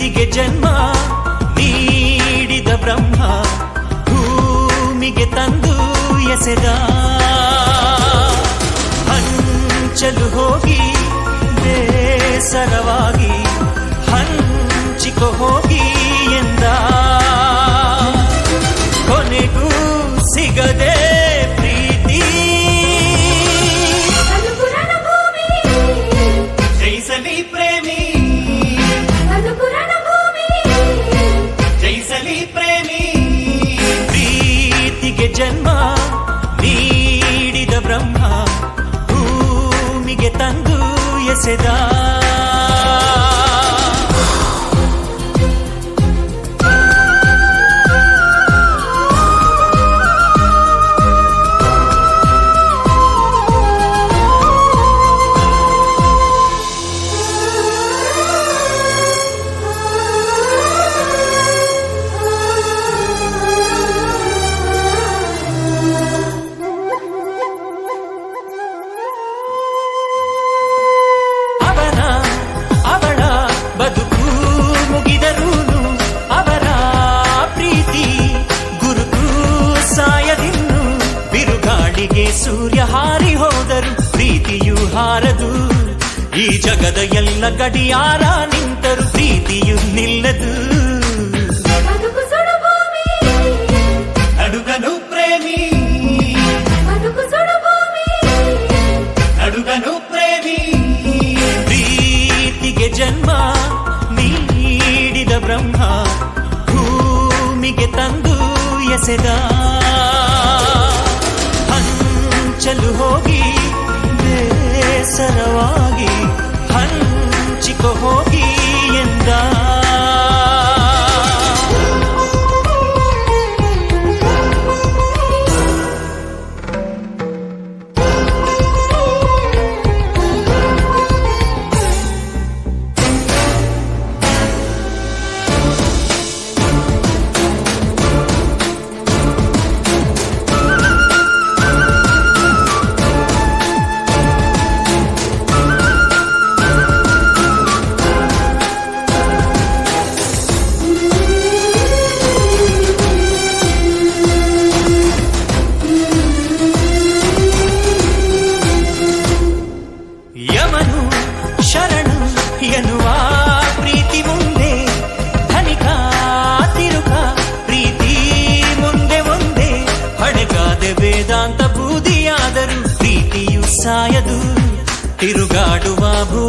ಪ್ರೀತಿಗೆ ಜನ್ಮ ನೀಡಿದ ಬ್ರಹ್ಮ ಭೂಮಿಗೆ ತಂದು ಎಸೆದ ಹಂಚಲು ಹೋಗಿ ಬೇಸರವಾಗಿ ಹಂಚಿಕೊ ಹೋಗಿ ಎಂದ ಕೊನೆಗೂ ಸಿಗದೆ ಪ್ರೀತಿ ಜಯಿಸಲಿ ಪ್ರೇಮಿ ಜಯಿಸಲಿ ಪ್ರೇಮಿ ಪ್ರೀತಿಗೆ ಜನ್ಮ ನೀಡಿದ ಬ್ರಹ್ಮ ಭೂಮಿಗೆ ತಂದು ಎಸೆದ ಸೂರ್ಯ ಹಾರಿ ಹೋದರು ಪ್ರೀತಿಯು ಹಾರದು ಈ ಜಗದ ಎಲ್ಲ ಗಡಿಯಾರ ನಿಂತರು ಪ್ರೀತಿಯು ನಿಲ್ಲದು ಅಡುಗನು ಪ್ರೇಮಿ ಅಡುಗನು ಪ್ರೇಮಿ ಪ್ರೀತಿಗೆ ಜನ್ಮ ನೀಡಿದ ಬ್ರಹ್ಮ ಭೂಮಿಗೆ ತಂದು ಎಸೆದ ಹಂಚಲು ಹೋಗಿ ಬೇಸರವಾಗಿ ಹಂಚಿಕೊ ಹೋಗಿ ಎಂದ ಯಮನು ಶರಣು ಎನ್ನುವ ಪ್ರೀತಿ ಮುಂದೆ ಧನಿಕ ತಿರುಕ ಪ್ರೀತಿ ಮುಂದೆ ಒಂದೇ ಹಣೆಗಾದೆ ವೇದಾಂತ ಬೂದಿಯಾದರೂ ಪ್ರೀತಿಯು ಸಾಯದು ತಿರುಗಾಡುವ ಭೂ